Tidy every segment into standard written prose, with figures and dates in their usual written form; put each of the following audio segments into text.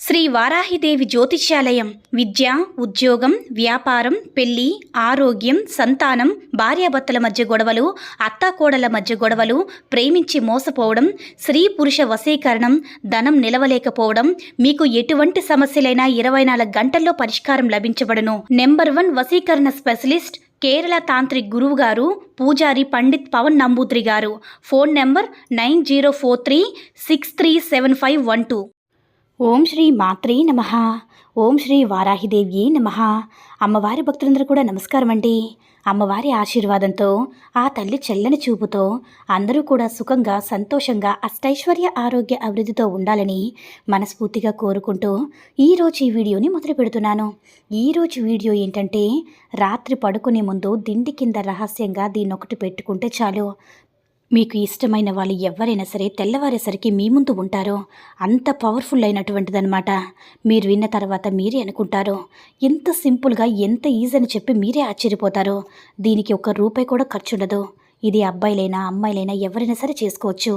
శ్రీ వారాహిదేవి జ్యోతిష్యాలయం విద్య, ఉద్యోగం, వ్యాపారం, పెళ్లి, ఆరోగ్యం, సంతానం, భార్యాభర్తల మధ్య గొడవలు, అత్తాకోడల మధ్య గొడవలు, ప్రేమించి మోసపోవడం, స్త్రీ పురుష వశీకరణం, ధనం నిలవలేకపోవడం, మీకు ఎటువంటి సమస్యలైనా 24 గంటల్లో పరిష్కారం లభించబడును. నెంబర్ 1 వశీకరణ స్పెషలిస్ట్ కేరళ తాంత్రిక్ గురువు గారు పూజారి పండిత్ పవన్ నంబూద్రి గారు. Phone number 9043637512. ఓం శ్రీ మాత్రే నమః. ఓం శ్రీ వారాహిదేవి నమః. అమ్మవారి భక్తులందరూ కూడా నమస్కారం అండి. అమ్మవారి ఆశీర్వాదంతో, ఆ తల్లి చల్లని చూపుతో అందరూ కూడా సుఖంగా, సంతోషంగా, అష్టైశ్వర్య, ఆరోగ్య, అభివృద్ధితో ఉండాలని మనస్ఫూర్తిగా కోరుకుంటూ ఈరోజు ఈ వీడియోని మొదలు పెడుతున్నాను. ఈరోజు వీడియో ఏంటంటే, రాత్రి పడుకునే ముందు దిండి కింద రహస్యంగా దీన్నొకటి పెట్టుకుంటే చాలు, మీకు ఇష్టమైన వాళ్ళు ఎవరైనా సరే తెల్లవారేసరికి మీ ముందు ఉంటారో అంత పవర్ఫుల్ అయినటువంటిదన్నమాట. మీరు విన్న తర్వాత మీరే అనుకుంటారు, ఎంత సింపుల్గా, ఎంత ఈజీ అని చెప్పి మీరే ఆశ్చర్యపోతారు. దీనికి ₹1 కూడా ఖర్చు ఉండదు. ఇది అబ్బాయిలైనా అమ్మాయిలైనా ఎవరైనా సరే చేసుకోవచ్చు.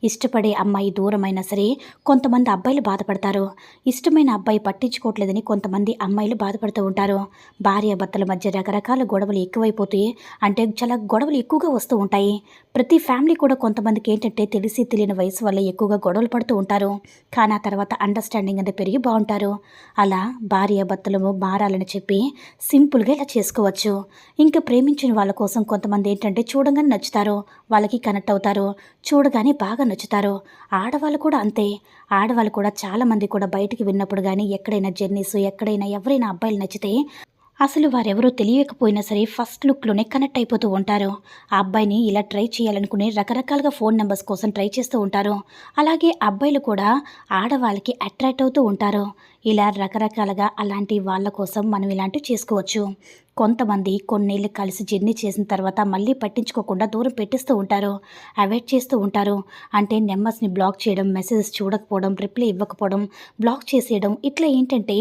ఇష్టపడే అమ్మాయి దూరమైనా సరే కొంతమంది అబ్బాయిలు బాధపడతారు. ఇష్టమైన అబ్బాయి పట్టించుకోవట్లేదని కొంతమంది అమ్మాయిలు బాధపడుతూ ఉంటారు. భార్యాభర్తల మధ్య రకరకాల గొడవలు ఎక్కువైపోతాయి. అంటే చాలా గొడవలు ఎక్కువగా వస్తూ ఉంటాయి. ప్రతి ఫ్యామిలీ కూడా కొంతమందికి ఏంటంటే తెలిసి తెలియని వయసు వల్ల ఎక్కువగా గొడవలు పడుతూ ఉంటారు. కానీ ఆ తర్వాత అండర్స్టాండింగ్ అనేది పెరిగి బాగుంటారు. అలా భార్యాభర్తలు మారాలని చెప్పి సింపుల్గా ఇలా చేసుకోవచ్చు. ఇంకా ప్రేమించిన వాళ్ళ కోసం కొంతమంది ఏంటంటే చూడంగానే నచ్చుతారు, వాళ్ళకి కనెక్ట్ అవుతారు, చూడగానే బాగా నచ్చుతారు. ఆడవాళ్ళు కూడా అంతే. ఆడవాళ్ళు కూడా చాలామంది కూడా బయటికి విన్నప్పుడు కానీ ఎక్కడైనా జర్నీస్, ఎక్కడైనా ఎవరైనా అబ్బాయిలు నచ్చితే అసలు వారెవరో తెలియకపోయినా సరే ఫస్ట్ లుక్లోనే కనెక్ట్ అయిపోతూ ఉంటారు. ఆ అబ్బాయిని ఇలా ట్రై చేయాలనుకుని రకరకాలుగా ఫోన్ నెంబర్స్ కోసం ట్రై చేస్తూ ఉంటారు. అలాగే అబ్బాయిలు కూడా ఆడవాళ్ళకి అట్రాక్ట్ అవుతూ ఉంటారు. ఇలా రకరకాలుగా అలాంటి వాళ్ళ కోసం మనం ఇలాంటివి చేసుకోవచ్చు. కొంతమంది కొన్నేళ్ళు కలిసి జర్నీ చేసిన తర్వాత మళ్ళీ పట్టించుకోకుండా దూరం పెట్టేస్తూ ఉంటారు, అవాయిడ్ చేస్తూ ఉంటారు. అంటే నెంబర్స్ని బ్లాక్ చేయడం, మెసేజెస్ చూడకపోవడం, రిప్లై ఇవ్వకపోవడం, బ్లాక్ చేసేయడం, ఇట్లా ఏంటంటే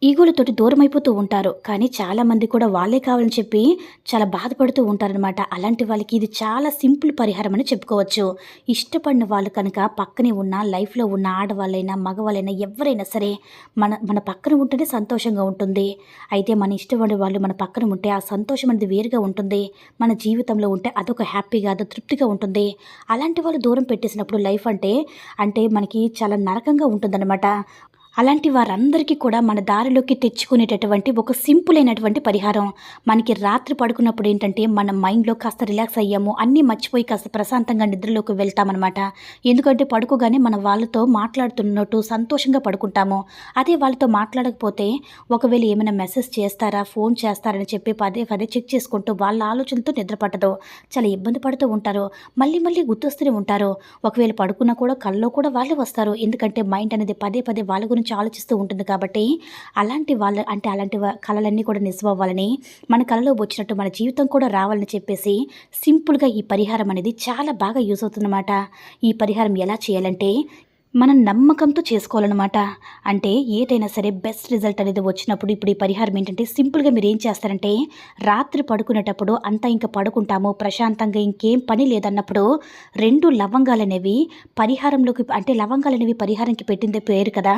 ఈగోలతోటి దూరం అయిపోతూ ఉంటారు. కానీ చాలామంది కూడా వాళ్ళే కావాలని చెప్పి చాలా బాధపడుతూ ఉంటారనమాట. అలాంటి వాళ్ళకి ఇది చాలా సింపుల్ పరిహారం అని చెప్పుకోవచ్చు. ఇష్టపడిన వాళ్ళు కనుక పక్కనే ఉన్న, లైఫ్లో ఉన్న ఆడవాళ్ళైనా మగవాళ్ళైనా ఎవరైనా సరే మన పక్కన ఉంటేనే సంతోషంగా ఉంటుంది. అయితే మన ఇష్టపడే వాళ్ళు మన పక్కన ఉంటే ఆ సంతోషం అనేది వేరుగా ఉంటుంది. మన జీవితంలో ఉంటే అదొక హ్యాపీగా, అదొక తృప్తిగా ఉంటుంది. అలాంటి వాళ్ళు దూరం పెట్టేసినప్పుడు లైఫ్ అంటే మనకి చాలా నరకంగా ఉంటుందన్నమాట. అలాంటి వారందరికీ కూడా మన దారిలోకి తెచ్చుకునేటటువంటి ఒక సింపుల్ అయినటువంటి పరిహారం. మనకి రాత్రి పడుకున్నప్పుడు ఏంటంటే మన మైండ్లో కాస్త రిలాక్స్ అయ్యాము, అన్నీ మర్చిపోయి కాస్త ప్రశాంతంగా నిద్రలోకి వెళ్తామన్నమాట. ఎందుకంటే పడుకోగానే మన వాళ్ళతో మాట్లాడుతున్నట్టు సంతోషంగా పడుకుంటాము. అదే వాళ్ళతో మాట్లాడకపోతే ఒకవేళ ఏమైనా మెసేజ్ చేస్తారా, ఫోన్ చేస్తారని చెప్పి పదే పదే చెక్ చేసుకుంటూ వాళ్ళ ఆలోచనలతో నిద్ర పట్టదు, చాలా ఇబ్బంది పడుతూ ఉంటారు. మళ్ళీ మళ్ళీ గుర్తొస్తూనే ఉంటారు. ఒకవేళ పడుకున్నా కూడా కల్లో కూడా వాళ్ళే వస్తారు. ఎందుకంటే మైండ్ అనేది పదే పదే వాళ్ళ గురించి ఆలోచిస్తూ ఉంటుంది. కాబట్టి అలాంటి కళలన్నీ కూడా నిజం అవ్వాలని, మన కళలో వచ్చినట్టు మన జీవితం కూడా రావాలని చెప్పేసి సింపుల్గా ఈ పరిహారం అనేది చాలా బాగా యూజ్ అవుతుందన్నమాట. ఈ పరిహారం ఎలా చేయాలంటే మనం నమ్మకంతో చేసుకోవాలన్నమాట. అంటే ఏదైనా సరే బెస్ట్ రిజల్ట్ అనేది వచ్చినప్పుడు ఇప్పుడు ఈ పరిహారం ఏంటంటే సింపుల్గా మీరు ఏం చేస్తారంటే, రాత్రి పడుకునేటప్పుడు అంతా ఇంకా పడుకుంటాము ప్రశాంతంగా, ఇంకేం పని లేదన్నప్పుడు 2 లవంగాలు అనేవి పరిహారంలోకి, అంటే లవంగాలు అనేవి పరిహారంకి పెట్టిందే పేరు కదా,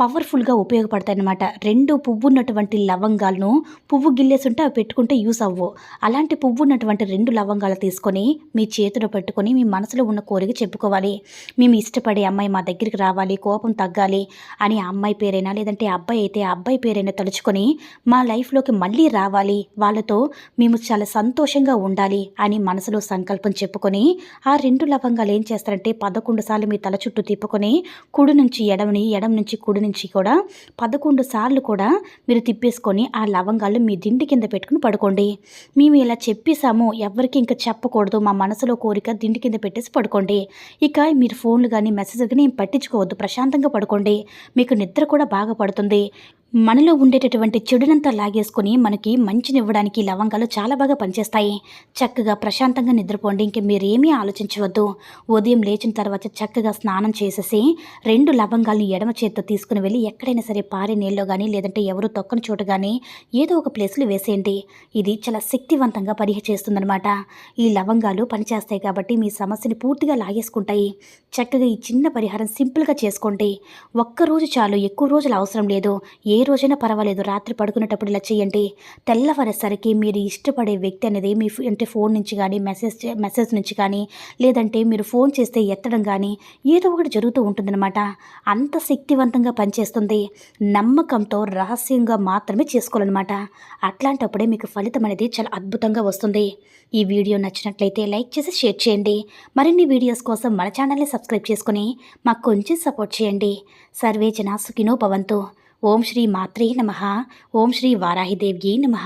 పవర్ఫుల్గా ఉపయోగపడతాయి అన్నమాట. 2 పువ్వు ఉన్నటువంటి లవంగాలను, పువ్వు గిల్లేసి ఉంటే అవి పెట్టుకుంటే యూస్ అవ్వు. అలాంటి పువ్వు ఉన్నటువంటి 2 లవంగాలు తీసుకొని మీ చేతిలో పెట్టుకొని మీ మనసులో ఉన్న కోరిక చెప్పుకోవాలి. మేము ఇష్టపడే అమ్మాయి మా దగ్గరికి రావాలి, కోపం తగ్గాలి అని ఆ అమ్మాయి పేరైనా, లేదంటే అబ్బాయి అయితే ఆ అబ్బాయి పేరైనా తలుచుకొని మా లైఫ్లోకి మళ్ళీ రావాలి, వాళ్ళతో మేము చాలా సంతోషంగా ఉండాలి అని మనసులో సంకల్పం చెప్పుకొని ఆ 2 లవంగాలు ఏం చేస్తారంటే 11 సార్లు మీ తల చుట్టూ తిప్పుకొని కుడి నుంచి ఎడమని, ఎడమ నుంచి కుడి నుంచి కూడా 11 సార్లు కూడా మీరు తిప్పేసుకొని ఆ లవంగాలు మీ దిండి కింద పెట్టుకుని పడుకోండి. మేము ఇలా చెప్పేసాము, ఎవరికి ఇంకా చెప్పకూడదు, మా మనసులో కోరిక దిండి కింద పెట్టేసి పడుకోండి. ఇక మీరు ఫోన్లు కానీ మెసేజ్ కానీ పట్టించుకోవద్దు, ప్రశాంతంగా పడుకోండి. మీకు నిద్ర కూడా బాగా పడుతుంది. మనలో ఉండేటటువంటి చెడునంతా లాగేసుకొని మనకి మంచినివ్వడానికి లవంగాలు చాలా బాగా పనిచేస్తాయి. చక్కగా ప్రశాంతంగా నిద్రపోండి. ఇంక మీరేమీ ఆలోచించవద్దు. ఉదయం లేచిన తర్వాత చక్కగా స్నానం చేసేసి 2 లవంగాల్ని ఎడమ చేత్తో తీసుకుని వెళ్ళి ఎక్కడైనా సరే పారే నీళ్ళలో గానీ, లేదంటే ఎవరు తొక్కని చోట గానీ ఏదో ఒక ప్లేస్‌లో వేసేయండి. ఇది చాలా శక్తివంతంగా చేస్తుందనమాట. ఈ లవంగాలు పనిచేస్తాయి కాబట్టి మీ సమస్యని పూర్తిగా లాగేసుకుంటాయి. చక్కగా ఈ చిన్న పరిహారం సింపుల్‌గా చేసుకోండి. ఒక్కరోజు చాలు, ఎక్కువ రోజులు అవసరం లేదు. ఏ రోజైనా పర్వాలేదు. రాత్రి పడుకునేటప్పుడు ఇలా చేయండి. తెల్లవారేసరికి మీరు ఇష్టపడే వ్యక్తి అనేది మీ అంటే ఫోన్ నుంచి గానీ, మెసేజ్ నుంచి కానీ, లేదంటే మీరు ఫోన్ చేస్తే ఎత్తడం గానీ, ఏదో ఒకటి జరుగుతూ ఉంటుందన్నమాట. అంత శక్తివంతంగా పనిచేస్తుంది. నమ్మకంతో రహస్యంగా మాత్రమే చేసుకోవాలన్నమాట. అట్లాంటప్పుడే మీకు ఫలితం అనేది చాలా అద్భుతంగా వస్తుంది. ఈ వీడియో నచ్చినట్లయితే లైక్ చేసి షేర్ చేయండి. మరిన్ని వీడియోస్ కోసం మన ఛానల్ని సబ్స్క్రైబ్ చేసుకుని మాకు కొంచెం సపోర్ట్ చేయండి. సర్వే జన సుఖినో భవంతు. ఓం శ్రీ మాత్రే నమః. ఓం శ్రీ వారాహిదేవ్యై నమః.